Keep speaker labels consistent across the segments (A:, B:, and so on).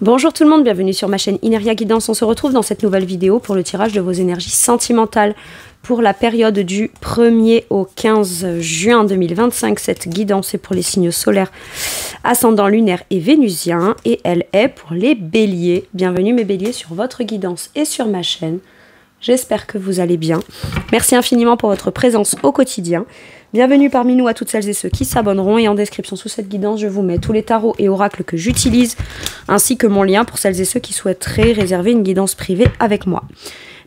A: Bonjour tout le monde, bienvenue sur ma chaîne Ineria Guidance. On se retrouve dans cette nouvelle vidéo pour le tirage de vos énergies sentimentales pour la période du 1er au 15 juin 2025. Cette guidance est pour les signes solaires, ascendant lunaire et vénusien et elle est pour les béliers. Bienvenue mes béliers sur votre guidance et sur ma chaîne. J'espère que vous allez bien. Merci infiniment pour votre présence au quotidien. Bienvenue parmi nous à toutes celles et ceux qui s'abonneront. Et en description sous cette guidance, je vous mets tous les tarots et oracles que j'utilise, ainsi que mon lien pour celles et ceux qui souhaiteraient réserver une guidance privée avec moi.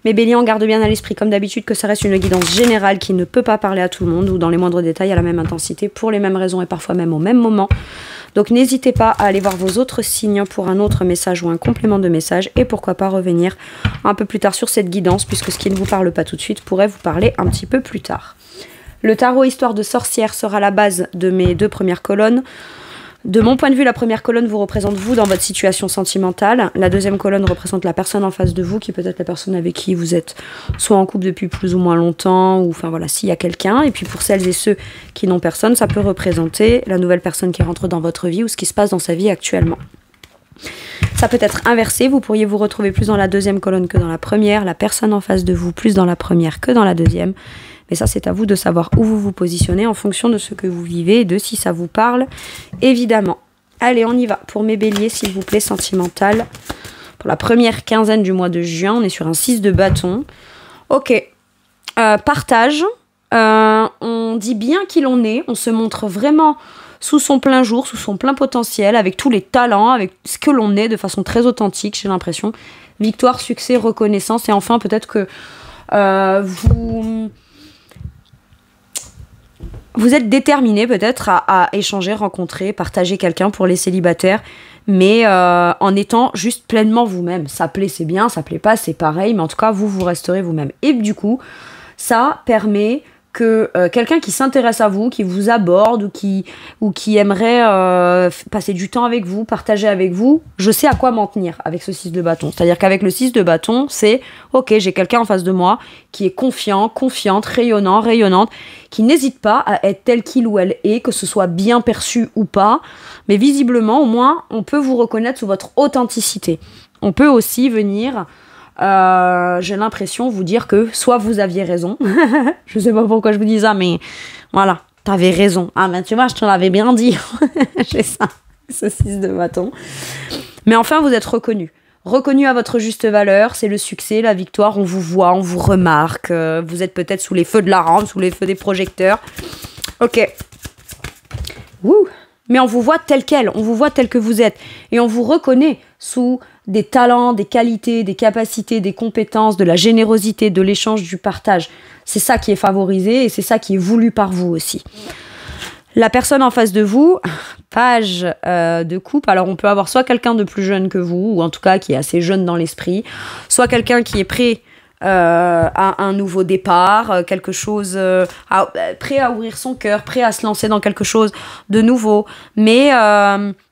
A: Mes béliers, on garde bien à l'esprit, comme d'habitude, que ça reste une guidance générale qui ne peut pas parler à tout le monde ou dans les moindres détails à la même intensité, pour les mêmes raisons et parfois même au même moment. Donc n'hésitez pas à aller voir vos autres signes pour un autre message ou un complément de message et pourquoi pas revenir un peu plus tard sur cette guidance, puisque ce qui ne vous parle pas tout de suite pourrait vous parler un petit peu plus tard. Le tarot Histoire de sorcière sera la base de mes deux premières colonnes. De mon point de vue, la première colonne vous représente vous dans votre situation sentimentale. La deuxième colonne représente la personne en face de vous, qui peut être la personne avec qui vous êtes soit en couple depuis plus ou moins longtemps, ou enfin voilà, s'il y a quelqu'un. Et puis pour celles et ceux qui n'ont personne, ça peut représenter la nouvelle personne qui rentre dans votre vie ou ce qui se passe dans sa vie actuellement. Ça peut être inversé, vous pourriez vous retrouver plus dans la deuxième colonne que dans la première, la personne en face de vous plus dans la première que dans la deuxième. Mais ça, c'est à vous de savoir où vous vous positionnez en fonction de ce que vous vivez et de si ça vous parle, évidemment. Allez, on y va. Pour mes béliers, s'il vous plaît, sentimental. Pour la première quinzaine du mois de juin, on est sur un 6 de bâton. Ok. Partage. On dit bien qui l'on est. On se montre vraiment sous son plein jour, sous son plein potentiel, avec tous les talents, avec ce que l'on est de façon très authentique, j'ai l'impression. Victoire, succès, reconnaissance. Et enfin, peut-être que vous êtes déterminé peut-être à échanger, rencontrer, partager quelqu'un pour les célibataires, mais en étant juste pleinement vous-même. Ça plaît, c'est bien, ça plaît pas, c'est pareil, mais en tout cas, vous resterez vous-même. Et du coup, ça permet que quelqu'un qui s'intéresse à vous, qui vous aborde ou qui aimerait passer du temps avec vous, partager avec vous, je sais à quoi m'en tenir avec ce 6 de bâton. C'est-à-dire qu'avec le 6 de bâton, c'est ok, j'ai quelqu'un en face de moi qui est confiant, confiante, rayonnant, rayonnante, qui n'hésite pas à être tel qu'il ou elle est, que ce soit bien perçu ou pas, mais visiblement, au moins, on peut vous reconnaître sous votre authenticité. On peut aussi venir... j'ai l'impression vous dire que soit vous aviez raison, je sais pas pourquoi je vous dis ça, mais voilà, t'avais raison. Ah ben tu vois, je te l'avais bien dit. J'ai ça, ce 6 de bâton. Mais enfin, vous êtes reconnu. Reconnu à votre juste valeur, c'est le succès, la victoire, on vous voit, on vous remarque, vous êtes peut-être sous les feux de la rampe, sous les feux des projecteurs. Ok. Wouh. Mais on vous voit tel quel, on vous voit tel que vous êtes. Et on vous reconnaît sous des talents, des qualités, des capacités, des compétences, de la générosité, de l'échange, du partage. C'est ça qui est favorisé et c'est ça qui est voulu par vous aussi. La personne en face de vous, page de coupe, alors on peut avoir soit quelqu'un de plus jeune que vous, ou en tout cas qui est assez jeune dans l'esprit, soit quelqu'un qui est prêt à un nouveau départ, quelque chose, prêt à ouvrir son cœur, prêt à se lancer dans quelque chose de nouveau. Mais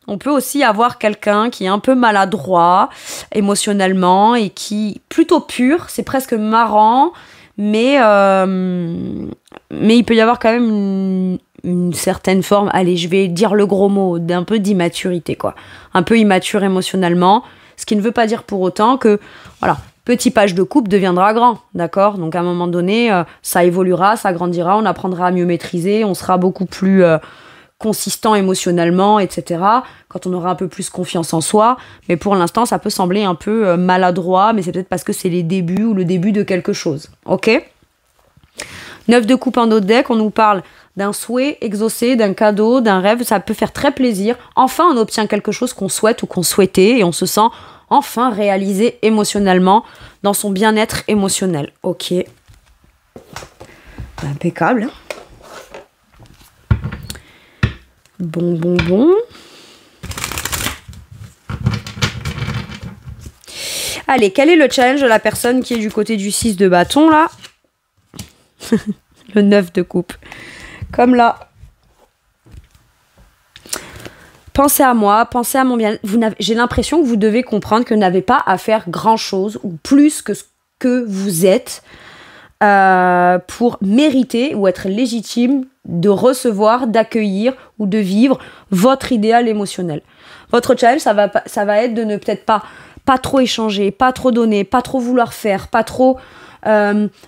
A: on peut aussi avoir quelqu'un qui est un peu maladroit émotionnellement et qui, plutôt pur, c'est presque marrant, mais il peut y avoir quand même une certaine forme, allez, je vais dire le gros mot, d'un peu d'immaturité, quoi. Un peu immature émotionnellement, ce qui ne veut pas dire pour autant que, voilà, petit page de coupe deviendra grand, d'accord? Donc à un moment donné, ça évoluera, ça grandira, on apprendra à mieux maîtriser, on sera beaucoup plus consistant émotionnellement, etc. Quand on aura un peu plus confiance en soi. Mais pour l'instant, ça peut sembler un peu maladroit, mais c'est peut-être parce que c'est les débuts ou le début de quelque chose, ok? 9 de coupe en autre deck, on nous parle d'un souhait exaucé, d'un cadeau, d'un rêve, ça peut faire très plaisir. Enfin, on obtient quelque chose qu'on souhaite ou qu'on souhaitait et on se sent enfin réalisé émotionnellement dans son bien-être émotionnel. Ok. Impeccable. Bon. Allez, quel est le challenge de la personne qui est du côté du 6 de bâton, là? Le 9 de coupe. Comme là. Pensez à moi, pensez à mon bien. J'ai l'impression que vous devez comprendre que vous n'avez pas à faire grand-chose ou plus que ce que vous êtes pour mériter ou être légitime de recevoir, d'accueillir ou de vivre votre idéal émotionnel. Votre challenge, ça va être de ne peut-être pas trop échanger, pas trop donner, pas trop vouloir faire, pas trop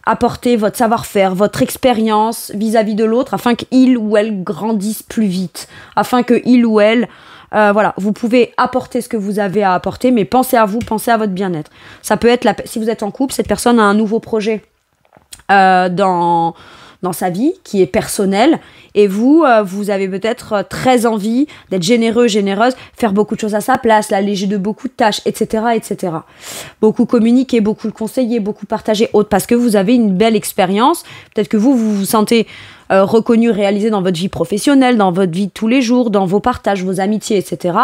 A: apporter votre savoir-faire, votre expérience vis-à-vis de l'autre afin qu'il ou elle grandisse plus vite, afin qu'il ou elle, voilà, vous pouvez apporter ce que vous avez à apporter, mais pensez à vous, pensez à votre bien-être. Ça peut être, si vous êtes en couple, cette personne a un nouveau projet dans sa vie, qui est personnel, et vous avez peut-être très envie d'être généreux, généreuse, faire beaucoup de choses à sa place, l'alléger de beaucoup de tâches, etc., etc. Beaucoup communiquer, beaucoup le conseiller, beaucoup partager, parce que vous avez une belle expérience. Peut-être que vous vous sentez reconnu, réalisé dans votre vie professionnelle, dans votre vie de tous les jours, dans vos partages, vos amitiés, etc.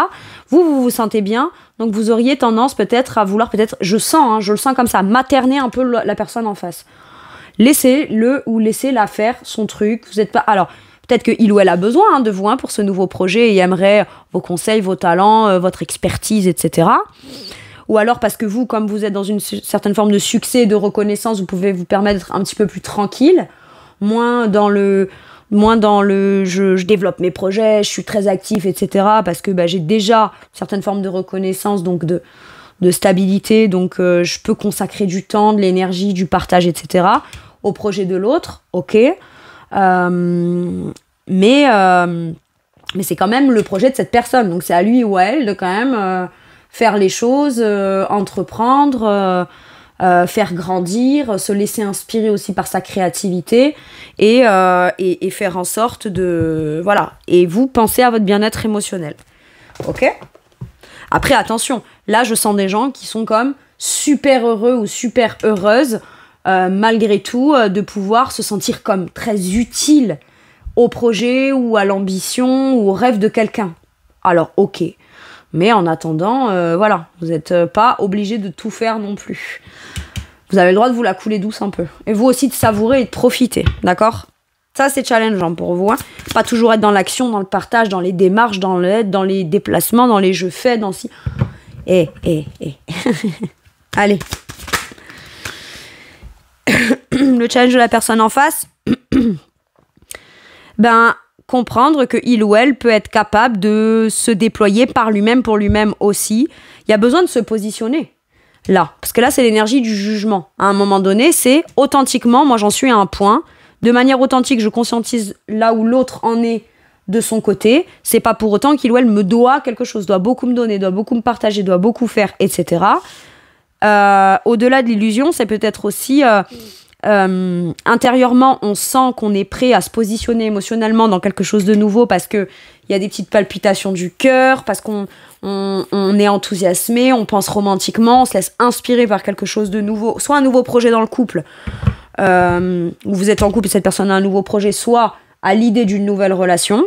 A: Vous vous sentez bien, donc vous auriez tendance peut-être à vouloir, je le sens comme ça, materner un peu la personne en face. Laissez-le ou laissez-la faire son truc. Vous êtes pas. Alors, peut-être qu'il ou elle a besoin de vous pour ce nouveau projet et aimerait vos conseils, vos talents, votre expertise, etc. Ou alors parce que vous, comme vous êtes dans une certaine forme de succès, de reconnaissance, vous pouvez vous permettre d'être un petit peu plus tranquille, moins dans le je développe mes projets, je suis très actif, etc. Parce que j'ai déjà une certaine forme de reconnaissance, donc de stabilité, donc je peux consacrer du temps, de l'énergie, du partage, etc. au projet de l'autre, ok. Mais c'est quand même le projet de cette personne, donc c'est à lui ou à elle de quand même faire les choses, entreprendre, faire grandir, se laisser inspirer aussi par sa créativité et faire en sorte de... Voilà. Et vous pensez à votre bien-être émotionnel, ok. Après, attention, là, je sens des gens qui sont comme super heureux ou super heureuses, malgré tout, de pouvoir se sentir comme très utile au projet ou à l'ambition ou au rêve de quelqu'un. Alors, ok. Mais en attendant, voilà, vous n'êtes pas obligé de tout faire non plus. Vous avez le droit de vous la couler douce un peu. Et vous aussi de savourer et de profiter, d'accord ? Ça, c'est challengeant pour vous. Pas toujours être dans l'action, dans le partage, dans les démarches, dans l'aide, dans les déplacements, dans les jeux faits, dans si... Allez. Le challenge de la personne en face, comprendre que il ou elle peut être capable de se déployer par lui-même, pour lui-même aussi. Il y a besoin de se positionner. Là. Parce que là, c'est l'énergie du jugement. À un moment donné, c'est authentiquement, moi j'en suis à un point... De manière authentique, je conscientise là où l'autre en est de son côté. C'est pas pour autant qu'il ou elle me doit quelque chose, doit beaucoup me donner, doit beaucoup me partager, doit beaucoup faire, etc. Au-delà de l'illusion, c'est peut-être aussi intérieurement, on sent qu'on est prêt à se positionner émotionnellement dans quelque chose de nouveau parce qu'il y a des petites palpitations du cœur, parce qu'on est enthousiasmé, on pense romantiquement, on se laisse inspirer par quelque chose de nouveau, soit un nouveau projet dans le couple, où vous êtes en couple et cette personne a un nouveau projet, soit à l'idée d'une nouvelle relation.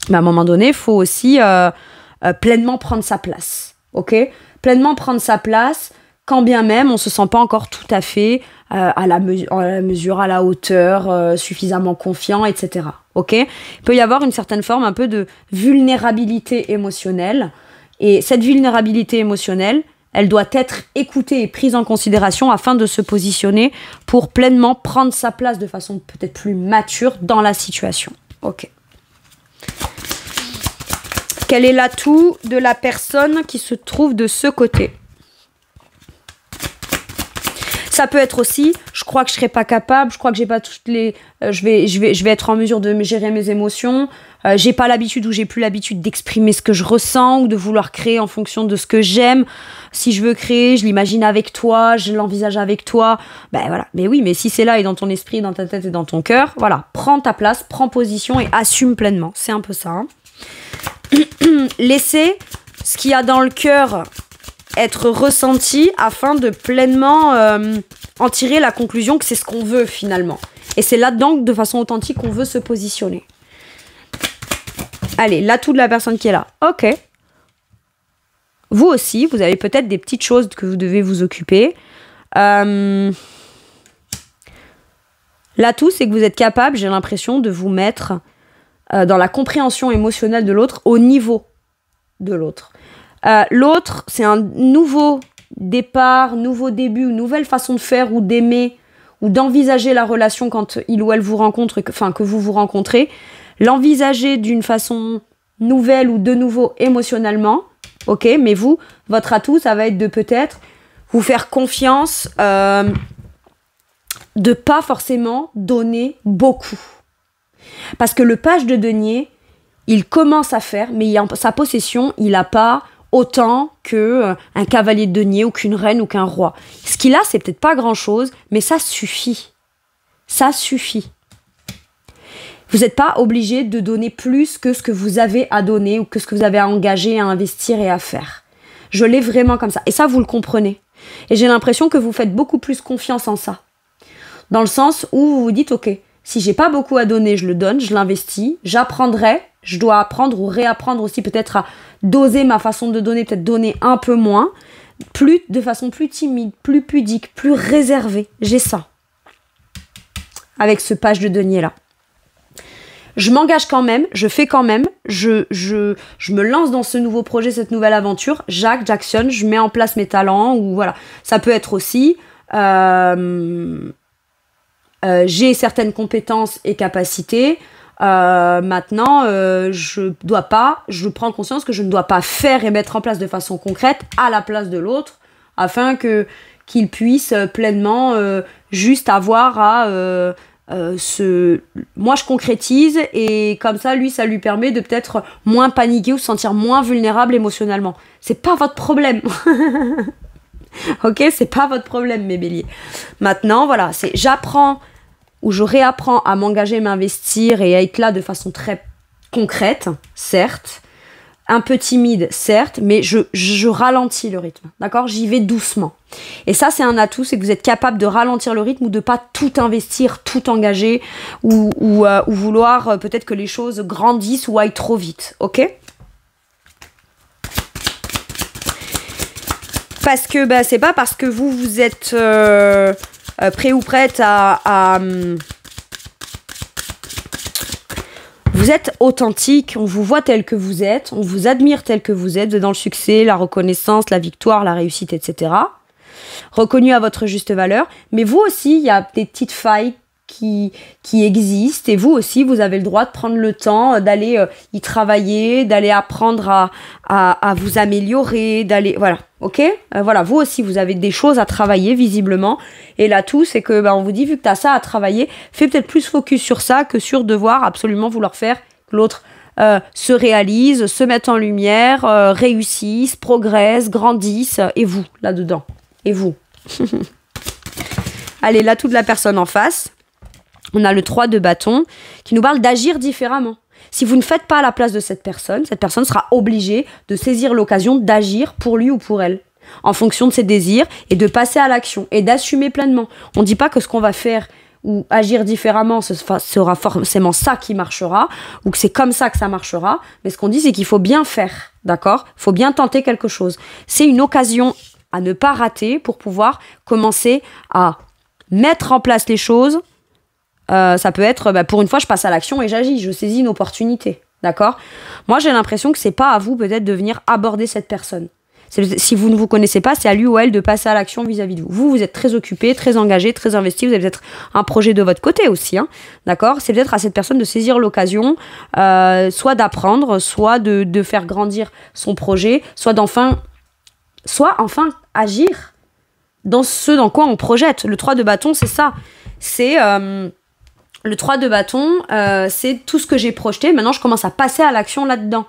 A: Mais à un moment donné, il faut aussi pleinement prendre sa place, ok ? Pleinement prendre sa place, quand bien même on ne se sent pas encore tout à fait à la mesure, à la hauteur, suffisamment confiant, etc. Ok ? Il peut y avoir une certaine forme un peu de vulnérabilité émotionnelle. Et cette vulnérabilité émotionnelle, elle doit être écoutée et prise en considération afin de se positionner pour pleinement prendre sa place de façon peut-être plus mature dans la situation. Ok. Quel est l'atout de la personne qui se trouve de ce côté ? Ça peut être aussi, je crois que je serai pas capable, je crois que j'ai pas toutes les, je vais être en mesure de gérer mes émotions. J'ai pas l'habitude ou j'ai plus l'habitude d'exprimer ce que je ressens ou de vouloir créer en fonction de ce que j'aime. Si je veux créer, je l'imagine avec toi, je l'envisage avec toi. Ben voilà. Mais oui, mais si c'est là et dans ton esprit, dans ta tête et dans ton cœur, voilà, prends ta place, prends position et assume pleinement. C'est un peu ça. Hein. Laissez ce qu'il y a dans le cœur être ressenti afin de pleinement en tirer la conclusion que c'est ce qu'on veut finalement. Et c'est là-dedans que de façon authentique qu'on veut se positionner. Allez, l'atout de la personne qui est là. Ok. Vous aussi, vous avez peut-être des petites choses que vous devez vous occuper. L'atout, c'est que vous êtes capable, j'ai l'impression, de vous mettre dans la compréhension émotionnelle de l'autre au niveau de l'autre. L'autre, c'est un nouveau départ, nouveau début, une nouvelle façon de faire ou d'aimer ou d'envisager la relation quand il ou elle vous rencontre, que vous vous rencontrez. L'envisager d'une façon nouvelle ou de nouveau émotionnellement, ok, mais vous, votre atout, ça va être de peut-être vous faire confiance, de pas forcément donner beaucoup. Parce que le page de denier, il commence à faire, mais en sa possession, il n'a pas autant qu'un cavalier de denier ou qu'une reine ou qu'un roi. Ce qu'il a, c'est peut-être pas grand-chose, mais ça suffit. Ça suffit. Vous n'êtes pas obligé de donner plus que ce que vous avez à donner ou que ce que vous avez à engager, à investir et à faire. Je l'ai vraiment comme ça. Et ça, vous le comprenez. Et j'ai l'impression que vous faites beaucoup plus confiance en ça. Dans le sens où vous vous dites, ok, si j'ai pas beaucoup à donner, je le donne, je l'investis, j'apprendrai, je dois apprendre ou réapprendre aussi peut-être à doser ma façon de donner, peut-être donner un peu moins, de façon plus timide, plus pudique, plus réservée. J'ai ça. Avec ce page de denier là. Je m'engage quand même, je fais quand même, je me lance dans ce nouveau projet, cette nouvelle aventure, j'actionne, je mets en place mes talents, ou voilà. Ça peut être aussi, j'ai certaines compétences et capacités, maintenant, je prends conscience que je ne dois pas faire et mettre en place de façon concrète à la place de l'autre, afin qu'il puisse pleinement juste avoir à... moi je concrétise et comme ça lui ça lui permet de peut-être moins paniquer ou se sentir moins vulnérable émotionnellement. C'est pas votre problème. Ok, c'est pas votre problème mes béliers. Maintenant voilà, c'est j'apprends ou je réapprends à m'engager, m'investir et à être là de façon très concrète, certes, un peu timide, certes, mais je ralentis le rythme, d'accord? J'y vais doucement. Et ça, c'est un atout, c'est que vous êtes capable de ralentir le rythme ou de pas tout investir, tout engager, ou vouloir peut-être que les choses grandissent ou aillent trop vite, ok? Parce que c'est pas parce que vous êtes prêt ou prête à vous êtes authentique, on vous voit tel que vous êtes, on vous admire tel que vous êtes dans le succès, la reconnaissance, la victoire, la réussite, etc. Reconnu à votre juste valeur. Mais vous aussi, il y a des petites failles qui existent. Et vous aussi, vous avez le droit de prendre le temps d'aller y travailler, d'aller apprendre à vous améliorer, d'aller... Voilà, ok, voilà, vous aussi, vous avez des choses à travailler, visiblement. Et l'atout, c'est que on vous dit, vu que tu as ça à travailler, fais peut-être plus focus sur ça que sur devoir absolument vouloir faire que l'autre se réalise, se mette en lumière, réussisse, progresse, grandisse. Et vous, là-dedans. Et vous. Allez, l'atout de la personne en face. On a le 3 de bâton qui nous parle d'agir différemment. Si vous ne faites pas à la place de cette personne sera obligée de saisir l'occasion d'agir pour lui ou pour elle, en fonction de ses désirs, et de passer à l'action, et d'assumer pleinement. On ne dit pas que ce qu'on va faire ou agir différemment, ce sera forcément ça qui marchera, ou que c'est comme ça que ça marchera, mais ce qu'on dit, c'est qu'il faut bien faire, d'accord? Il faut bien tenter quelque chose. C'est une occasion à ne pas rater pour pouvoir commencer à mettre en place les choses. Ça peut être, pour une fois, je passe à l'action et j'agis, je saisis une opportunité, d'accord? Moi, j'ai l'impression que c'est pas à vous peut-être de venir aborder cette personne. Si vous ne vous connaissez pas, c'est à lui ou à elle de passer à l'action vis-à-vis de vous. Vous êtes très occupé, très engagé, très investi, vous avez peut-être un projet de votre côté aussi, hein, d'accord? C'est peut-être à cette personne de saisir l'occasion, soit d'apprendre, soit de faire grandir son projet, soit enfin agir dans ce dans quoi on projette. Le 3 de bâton, c'est ça. C'est... Le 3 de bâton, c'est tout ce que j'ai projeté. Maintenant, je commence à passer à l'action là-dedans.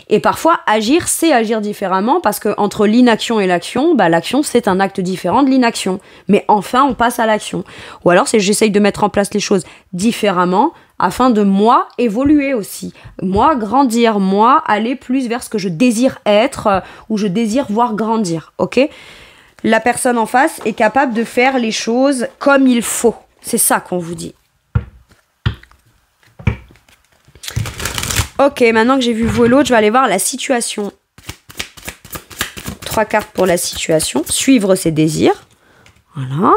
A: Et parfois, agir, c'est agir différemment parce que entre l'inaction et l'action, l'action, c'est un acte différent de l'inaction. Mais enfin, on passe à l'action. Ou alors, c'est j'essaye de mettre en place les choses différemment afin de, moi, évoluer aussi. Moi, grandir. Moi, aller plus vers ce que je désire être ou je désire voir grandir. Ok ? La personne en face est capable de faire les choses comme il faut. C'est ça qu'on vous dit. Ok, maintenant que j'ai vu vous et l'autre, je vais aller voir la situation. 3 cartes pour la situation. Suivre ses désirs. Voilà.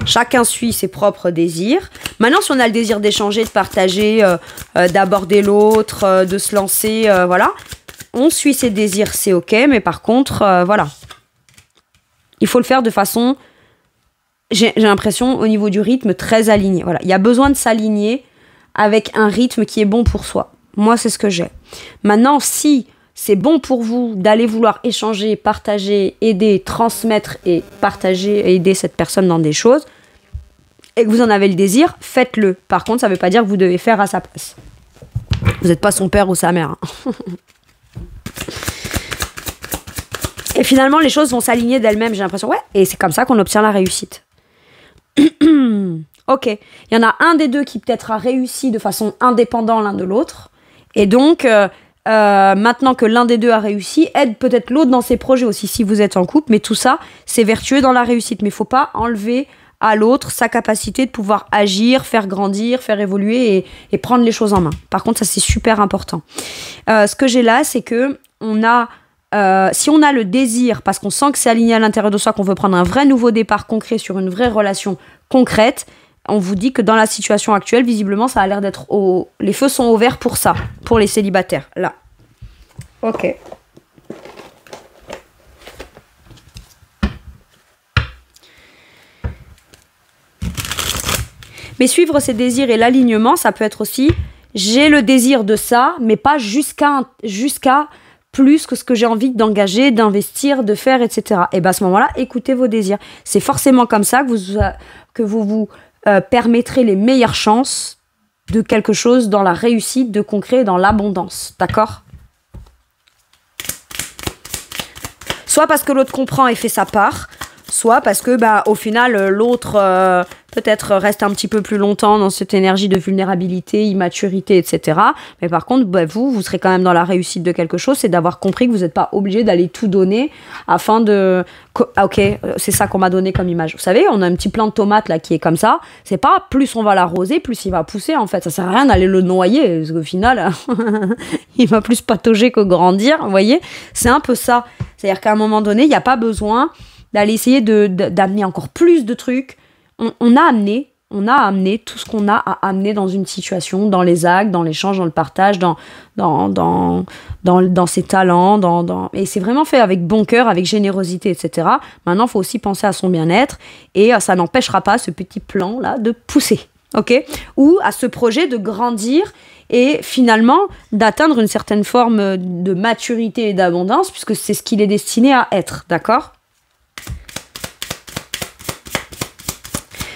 A: Chacun suit ses propres désirs. Maintenant, si on a le désir d'échanger, de partager, d'aborder l'autre, de se lancer, voilà. On suit ses désirs, c'est ok. Mais par contre, voilà. Il faut le faire de façon, j'ai l'impression, au niveau du rythme, très aligné. Voilà. Il y a besoin de s'aligner avec un rythme qui est bon pour soi. Moi, c'est ce que j'ai. Maintenant, si c'est bon pour vous d'aller vouloir échanger, partager, aider, transmettre et partager et aider cette personne dans des choses, et que vous en avez le désir, faites-le. Par contre, ça ne veut pas dire que vous devez faire à sa place. Vous n'êtes pas son père ou sa mère. Hein. Et finalement, les choses vont s'aligner d'elles-mêmes, j'ai l'impression. Ouais, et c'est comme ça qu'on obtient la réussite. Ok, il y en a un des deux qui peut-être a réussi de façon indépendante l'un de l'autre. Et donc, maintenant que l'un des deux a réussi, aide peut-être l'autre dans ses projets aussi, si vous êtes en couple. Mais tout ça, c'est vertueux dans la réussite. Mais il ne faut pas enlever à l'autre sa capacité de pouvoir agir, faire grandir, faire évoluer et prendre les choses en main. Par contre, ça, c'est super important. Ce que j'ai là, c'est que si on a le désir, parce qu'on sent que c'est aligné à l'intérieur de soi, qu'on veut prendre un vrai nouveau départ concret sur une vraie relation concrète, on vous dit que dans la situation actuelle, visiblement, ça a l'air d'être les feux sont ouverts pour ça, pour les célibataires. Là. Ok. Mais suivre ses désirs et l'alignement, ça peut être aussi, j'ai le désir de ça, mais pas jusqu'à plus que ce que j'ai envie d'engager, d'investir, de faire, etc. Et bien à ce moment-là, écoutez vos désirs. C'est forcément comme ça que vous permettrez les meilleures chances de quelque chose dans la réussite, de concret, dans l'abondance. D'accord ? Soit parce que l'autre comprend et fait sa part, soit parce que au final l'autre peut-être reste un petit peu plus longtemps dans cette énergie de vulnérabilité, immaturité, etc. Mais par contre, vous serez quand même dans la réussite de quelque chose, c'est d'avoir compris que vous n'êtes pas obligé d'aller tout donner afin de... Ok, c'est ça qu'on m'a donné comme image. Vous savez, on a un petit plant de tomates là qui est comme ça. C'est pas plus on va l'arroser, plus il va pousser en fait. Ça sert à rien d'aller le noyer, parce qu'au final, il va plus patauger que grandir, vous voyez. C'est un peu ça. C'est-à-dire qu'à un moment donné, il n'y a pas besoin d'aller essayer d'amener encore plus de trucs. On a amené tout ce qu'on a à amener dans une situation, dans les actes, dans l'échange, dans le partage, dans ses talents, et c'est vraiment fait avec bon cœur, avec générosité, etc. Maintenant, il faut aussi penser à son bien-être, et ça n'empêchera pas ce petit plan-là de pousser, ok ? Ou à ce projet de grandir et finalement d'atteindre une certaine forme de maturité et d'abondance, puisque c'est ce qu'il est destiné à être, d'accord ?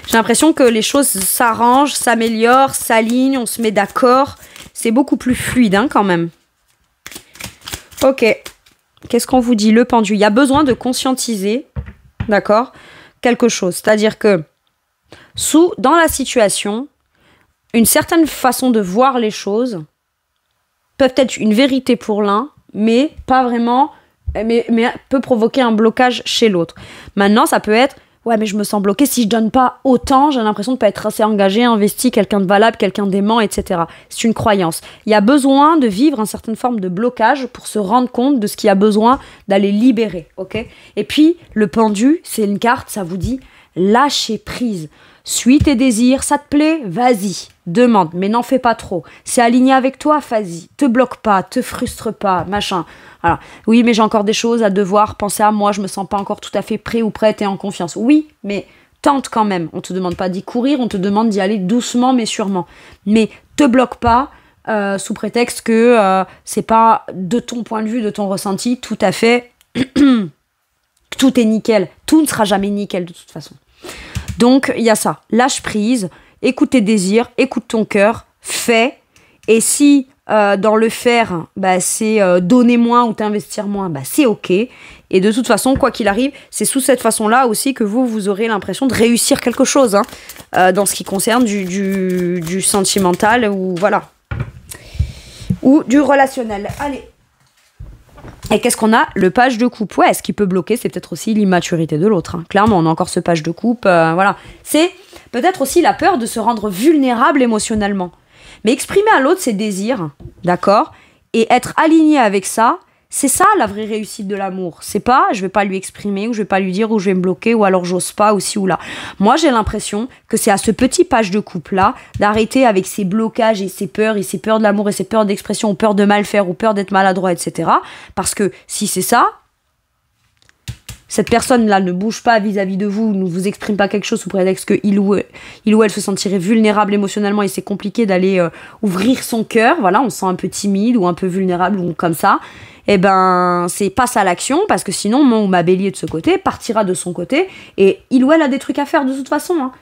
A: J'ai l'impression que les choses s'arrangent, s'améliorent, s'alignent, on se met d'accord. C'est beaucoup plus fluide quand même. Ok. Qu'est-ce qu'on vous dit ? Le pendu. Il y a besoin de conscientiser, d'accord, quelque chose. C'est-à-dire que dans la situation, une certaine façon de voir les choses peut être une vérité pour l'un, mais pas vraiment, mais peut provoquer un blocage chez l'autre. Maintenant, ça peut être... Ouais, mais je me sens bloquée. Si je donne pas autant, j'ai l'impression de pas être assez engagée, investi, quelqu'un de valable, quelqu'un d'aimant, etc. C'est une croyance. Il y a besoin de vivre une certaine forme de blocage pour se rendre compte de ce qu'il y a besoin d'aller libérer, ok ? Et puis, le pendu, c'est une carte, ça vous dit lâcher prise. Suis tes désirs, ça te plaît ? Vas-y, demande, mais n'en fais pas trop. C'est aligné avec toi, vas-y. Te bloque pas, te frustre pas, machin. Alors, oui, mais j'ai encore des choses à devoir penser à moi, je me sens pas encore tout à fait prêt ou prête et en confiance. Oui, mais tente quand même. On te demande pas d'y courir, on te demande d'y aller doucement mais sûrement. Mais te bloque pas sous prétexte que c'est pas de ton point de vue, de ton ressenti, tout à fait... tout est nickel. Tout ne sera jamais nickel de toute façon. Donc, il y a ça. Lâche prise, écoute tes désirs, écoute ton cœur, fais. Et si dans le faire, c'est donner moins ou t'investir moins, c'est ok. Et de toute façon, quoi qu'il arrive, c'est sous cette façon-là aussi que vous aurez l'impression de réussir quelque chose dans ce qui concerne du sentimental ou voilà. Ou du relationnel. Allez. Et qu'est-ce qu'on a ? Le page de coupe. Ouais, ce qui peut bloquer, c'est peut-être aussi l'immaturité de l'autre. Clairement, on a encore ce page de coupe. Voilà. C'est peut-être aussi la peur de se rendre vulnérable émotionnellement. Mais exprimer à l'autre ses désirs, d'accord ? Et être aligné avec ça, c'est ça la vraie réussite de l'amour. C'est pas, je vais pas lui exprimer, ou je vais pas lui dire, ou je vais me bloquer, ou alors j'ose pas, ou ci ou là. Moi, j'ai l'impression que c'est à ce petit page de couple-là, d'arrêter avec ses blocages et ses peurs de l'amour, et ses peurs d'expression, ou peur de mal faire, ou peur d'être maladroit, etc. Parce que si c'est ça, cette personne-là ne bouge pas vis-à-vis de vous, ne vous exprime pas quelque chose sous prétexte que il ou elle se sentirait vulnérable émotionnellement et c'est compliqué d'aller ouvrir son cœur, voilà, on se sent un peu timide ou un peu vulnérable ou comme ça, eh ben, c'est passe à l'action parce que sinon, mon ou ma bélier de ce côté partira de son côté et il ou elle a des trucs à faire de toute façon, hein.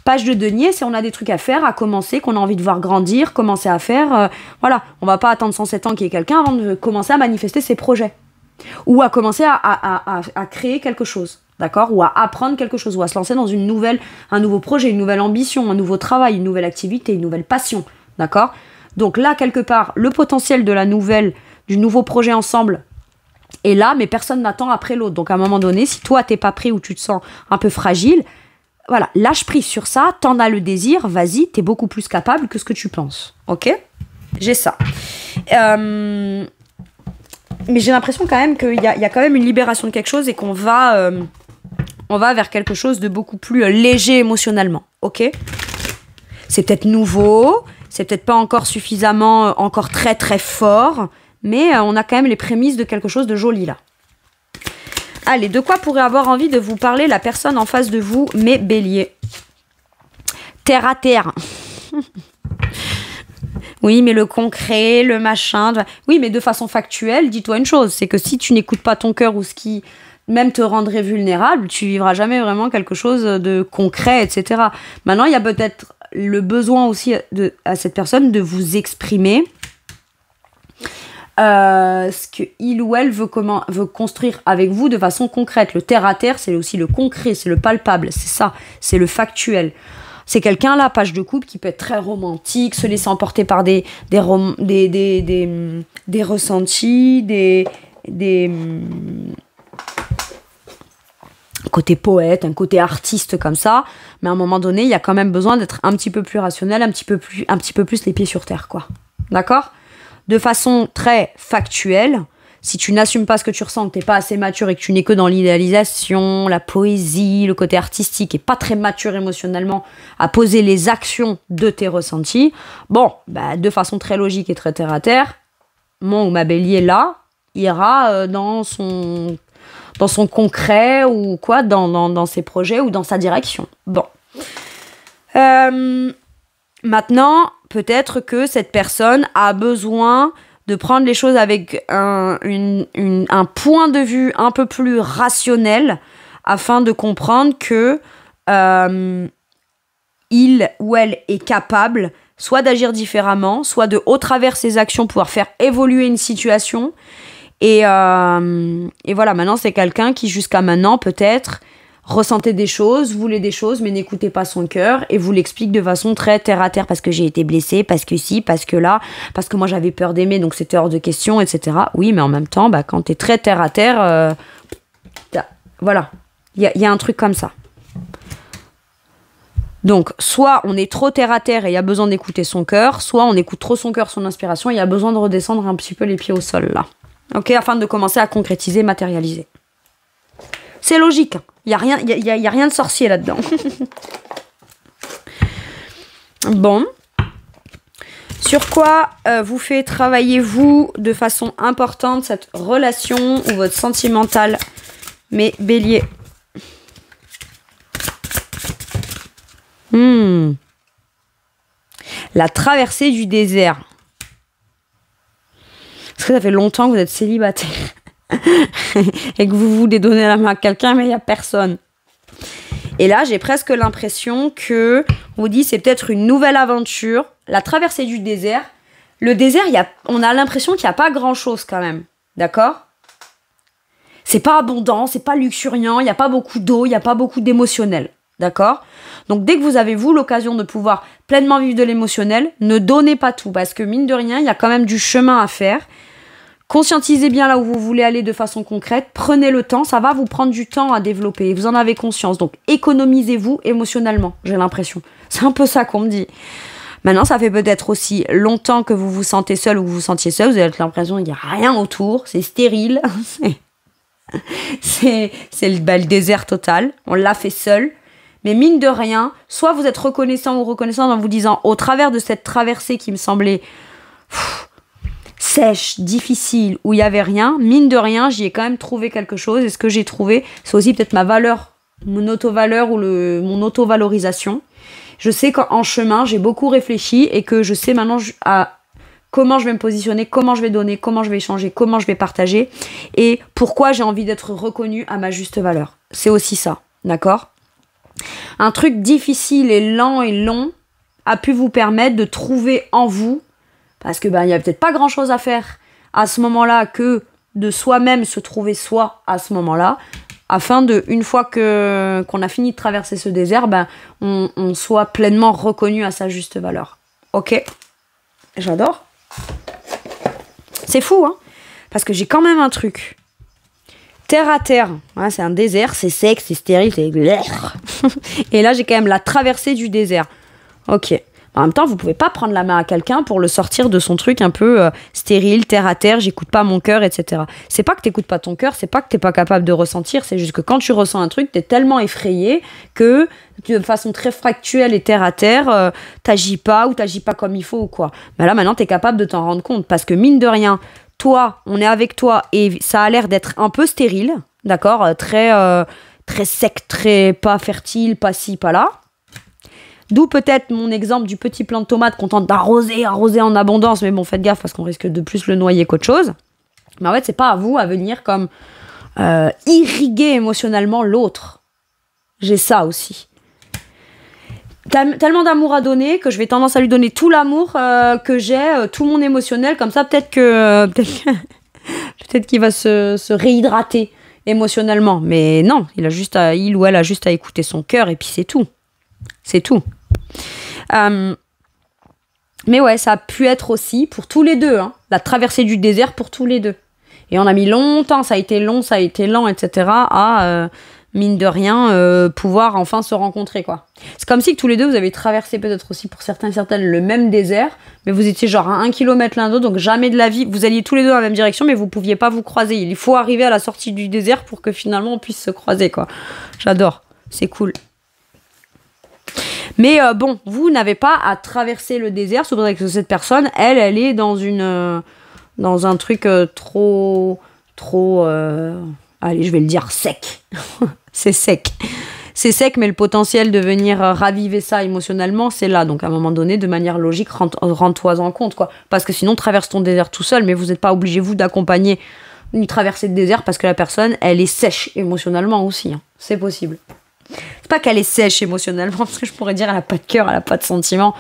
A: Page de denier, c'est on a des trucs à faire, à commencer, qu'on a envie de voir grandir, commencer à faire, voilà, on va pas attendre 107 ans qu'il y ait quelqu'un avant de commencer à manifester ses projets. Ou à commencer à créer quelque chose, d'accord, ou à apprendre quelque chose, ou à se lancer dans un nouveau projet, une nouvelle ambition, un nouveau travail, une nouvelle activité, une nouvelle passion, d'accord. Donc là, quelque part, le potentiel du nouveau projet ensemble est là, mais personne n'attend après l'autre. Donc à un moment donné, si toi, t'es pas prêt ou tu te sens un peu fragile, voilà, lâche prise sur ça, t'en as le désir, vas-y, t'es beaucoup plus capable que ce que tu penses, ok. J'ai ça. Mais j'ai l'impression quand même qu'il y a quand même une libération de quelque chose et qu'on va, on va vers quelque chose de beaucoup plus léger émotionnellement, ok. C'est peut-être nouveau, c'est peut-être pas encore suffisamment, encore très très fort, mais on a quand même les prémices de quelque chose de joli là. Allez, de quoi pourrait avoir envie de vous parler la personne en face de vous, mes béliers? Terre à terre. Oui, mais le concret, le machin... Oui, mais de façon factuelle, dis-toi une chose, c'est que si tu n'écoutes pas ton cœur ou ce qui même te rendrait vulnérable, tu vivras jamais vraiment quelque chose de concret, etc. Maintenant, il y a peut-être le besoin aussi à cette personne de vous exprimer ce qu'il ou elle veut construire avec vous de façon concrète. Le terre-à-terre, c'est aussi le concret, c'est le palpable, c'est ça, c'est le factuel. C'est quelqu'un, là, page de couple, qui peut être très romantique, se laisser emporter par des ressentis, côté poète, un côté artiste comme ça. Mais à un moment donné, il y a quand même besoin d'être un petit peu plus rationnel, un petit peu plus les pieds sur terre, quoi. D'accord ? De façon très factuelle, si tu n'assumes pas ce que tu ressens, que tu n'es pas assez mature et que tu n'es que dans l'idéalisation, la poésie, le côté artistique et pas très mature émotionnellement à poser les actions de tes ressentis, bon, bah, de façon très logique et très terre à terre, mon ou ma bélier là ira dans son concret ou quoi, dans ses projets ou dans sa direction. Bon. Maintenant, peut-être que cette personne a besoin de prendre les choses avec un point de vue un peu plus rationnel afin de comprendre que il ou elle est capable soit d'agir différemment, soit de, au travers ses actions, pouvoir faire évoluer une situation. Et voilà, maintenant, c'est quelqu'un qui, jusqu'à maintenant, peut-être, ressentait des choses, voulait des choses, mais n'écoutait pas son cœur et vous l'explique de façon très terre-à-terre parce que j'ai été blessée, parce que si, parce que là, parce que moi, j'avais peur d'aimer, donc c'était hors de question, etc. Oui, mais en même temps, bah, quand t'es très terre-à-terre, voilà, il y a un truc comme ça. Donc, soit on est trop terre-à-terre et il y a besoin d'écouter son cœur, soit on écoute trop son cœur, son inspiration, et il y a besoin de redescendre un petit peu les pieds au sol, là. Ok, afin de commencer à concrétiser, matérialiser. C'est logique. Il n'y a rien de sorcier là-dedans. Bon. Sur quoi vous fait travailler, vous, de façon importante, cette relation ou votre sentimental, mes béliers? La traversée du désert. Parce que ça fait longtemps que vous êtes célibataire et que vous voulez donner la main à quelqu'un, mais il n'y a personne. Et là, j'ai presque l'impression que on vous dit c'est peut-être une nouvelle aventure. La traversée du désert. Le désert, on a l'impression qu'il n'y a pas grand-chose quand même. D'accord ? C'est pas abondant, c'est pas luxuriant, il n'y a pas beaucoup d'eau, il n'y a pas beaucoup d'émotionnel. D'accord ? Donc, dès que vous avez, vous, l'occasion de pouvoir pleinement vivre de l'émotionnel, ne donnez pas tout. Parce que, mine de rien, il y a quand même du chemin à faire. Conscientisez bien là où vous voulez aller de façon concrète. Prenez le temps. Ça va vous prendre du temps à développer. Vous en avez conscience. Donc, économisez-vous émotionnellement, j'ai l'impression. C'est un peu ça qu'on me dit. Maintenant, ça fait peut-être aussi longtemps que vous vous sentez seul ou que vous vous sentiez seul. Vous avez l'impression qu'il n'y a rien autour. C'est stérile. c'est le désert total. On l'a fait seul. Mais mine de rien, soit vous êtes reconnaissant ou reconnaissant en vous disant, au travers de cette traversée qui me semblait sèche, difficile, où il n'y avait rien, mine de rien, j'y ai quand même trouvé quelque chose. Et ce que j'ai trouvé, c'est aussi peut-être ma valeur, mon auto-valeur ou mon auto-valorisation. Je sais qu'en chemin, j'ai beaucoup réfléchi et que je sais maintenant à comment je vais me positionner, comment je vais donner, comment je vais échanger, comment je vais partager et pourquoi j'ai envie d'être reconnue à ma juste valeur. C'est aussi ça, d'accord ? Un truc difficile et lent et long a pu vous permettre de trouver en vous, parce que il y a peut-être pas grand-chose à faire à ce moment-là que de soi-même se trouver soi à ce moment-là, afin de, une fois qu'on a fini de traverser ce désert, on soit pleinement reconnu à sa juste valeur. Ok ? J'adore. C'est fou, hein ? Parce que j'ai quand même un truc. Terre à terre, hein, c'est un désert, c'est sec, c'est stérile, c'est... Et là, j'ai quand même la traversée du désert. Ok. En même temps, vous pouvez pas prendre la main à quelqu'un pour le sortir de son truc un peu stérile, terre à terre, j'écoute pas mon cœur, etc. C'est pas que t'écoutes pas ton cœur, c'est pas que t'es pas capable de ressentir, c'est juste que quand tu ressens un truc, t'es tellement effrayé que de façon très factuelle et terre à terre, t'agis pas ou t'agis pas comme il faut ou quoi. Mais là, maintenant, t'es capable de t'en rendre compte parce que mine de rien, toi, on est avec toi et ça a l'air d'être un peu stérile, d'accord, très sec, très pas fertile, pas ci, pas là. D'où peut-être mon exemple du petit plant de tomate qu'on tente d'arroser en abondance, mais bon, faites gaffe parce qu'on risque de plus le noyer qu'autre chose. Mais en fait, c'est pas à vous à venir comme irriguer émotionnellement l'autre. J'ai ça aussi. Tellement d'amour à donner que je vais tendance à lui donner tout l'amour que j'ai, tout mon émotionnel, comme ça peut-être qu'il va se réhydrater émotionnellement. Mais non, il ou elle a juste à écouter son cœur et puis c'est tout. C'est tout. Mais ouais, ça a pu être aussi pour tous les deux, hein, la traversée du désert pour tous les deux. Et on a mis longtemps, ça a été long, ça a été lent, etc. à, mine de rien, pouvoir enfin se rencontrer, quoi. C'est comme si que tous les deux, vous avez traversé peut-être aussi pour certains et certaines le même désert, mais vous étiez genre à 1 kilomètre l'un d'autre, donc jamais de la vie, vous alliez tous les deux dans la même direction, mais vous pouviez pas vous croiser. Il faut arriver à la sortie du désert pour que finalement on puisse se croiser, quoi. J'adore, c'est cool. Mais bon, vous n'avez pas à traverser le désert, sauf que cette personne, elle est dans un truc trop, allez, je vais le dire sec. C'est sec. C'est sec, mais le potentiel de venir raviver ça émotionnellement, c'est là. Donc à un moment donné, de manière logique, rends-toi en compte, quoi. Parce que sinon, traverse ton désert tout seul, mais vous n'êtes pas obligé, vous, d'accompagner une traversée de désert parce que la personne, elle est sèche émotionnellement aussi. Hein. C'est possible. C'est pas qu'elle est sèche émotionnellement, parce que je pourrais dire elle a pas de cœur, elle a pas de sentiments,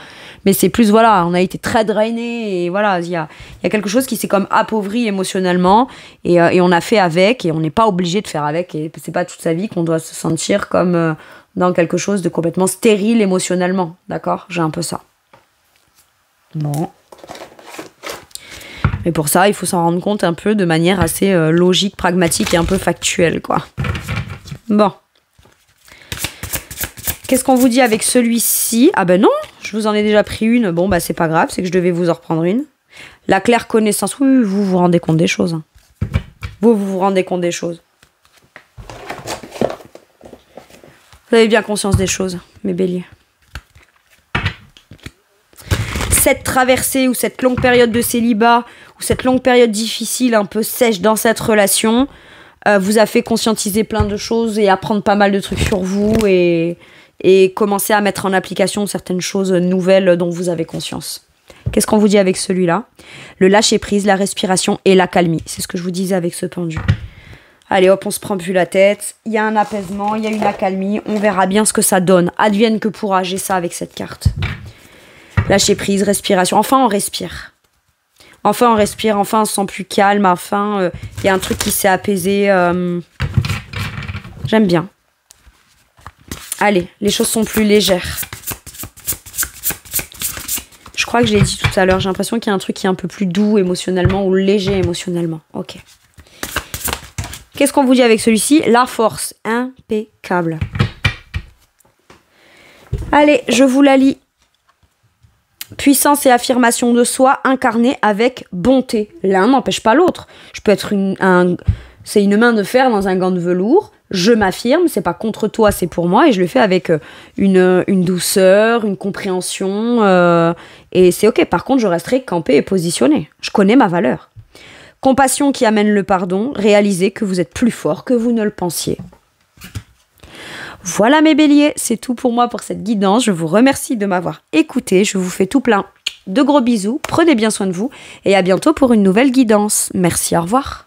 A: mais c'est plus, voilà, on a été très drainé et voilà, il y a quelque chose qui s'est comme appauvri émotionnellement et on a fait avec et on n'est pas obligé de faire avec et c'est pas toute sa vie qu'on doit se sentir comme dans quelque chose de complètement stérile émotionnellement, d'accord ? J'ai un peu ça. Bon. Mais pour ça, il faut s'en rendre compte un peu de manière assez logique, pragmatique et un peu factuelle, quoi. Bon. Qu'est-ce qu'on vous dit avec celui-ci ? Ah ben non, je vous en ai déjà pris une. Bon, bah c'est pas grave, c'est que je devais vous en reprendre une. La claire connaissance. Oui, vous vous rendez compte des choses. Hein. Vous vous rendez compte des choses. Vous avez bien conscience des choses, mes béliers. Cette traversée ou cette longue période de célibat ou cette longue période difficile, un peu sèche dans cette relation, vous a fait conscientiser plein de choses et apprendre pas mal de trucs sur vous et commencer à mettre en application certaines choses nouvelles dont vous avez conscience. Qu'est-ce qu'on vous dit avec celui-là ? Le lâcher-prise, la respiration et l'accalmie. C'est ce que je vous disais avec ce pendu. Allez hop, on se prend plus la tête. Il y a un apaisement, il y a une accalmie. On verra bien ce que ça donne. Advienne que pourra, j'ai ça avec cette carte. Lâcher-prise, respiration. Enfin, on respire. Enfin, on respire. Enfin, on se sent plus calme. Enfin, il y a un truc qui s'est apaisé. J'aime bien. Allez, les choses sont plus légères. Je crois que je l'ai dit tout à l'heure. J'ai l'impression qu'il y a un truc qui est un peu plus doux émotionnellement ou léger émotionnellement. Ok. Qu'est-ce qu'on vous dit avec celui-ci ? La force. Impeccable. Allez, je vous la lis. Puissance et affirmation de soi incarnée avec bonté. L'un n'empêche pas l'autre. Je peux être c'est une main de fer dans un gant de velours. je m'affirme, c'est pas contre toi, c'est pour moi, et je le fais avec une douceur, une compréhension, et c'est ok. Par contre, je resterai campée et positionnée. Je connais ma valeur. Compassion qui amène le pardon, réalisez que vous êtes plus fort que vous ne le pensiez. Voilà mes béliers, c'est tout pour moi pour cette guidance. Je vous remercie de m'avoir écouté, je vous fais tout plein de gros bisous, prenez bien soin de vous, et à bientôt pour une nouvelle guidance. Merci, au revoir.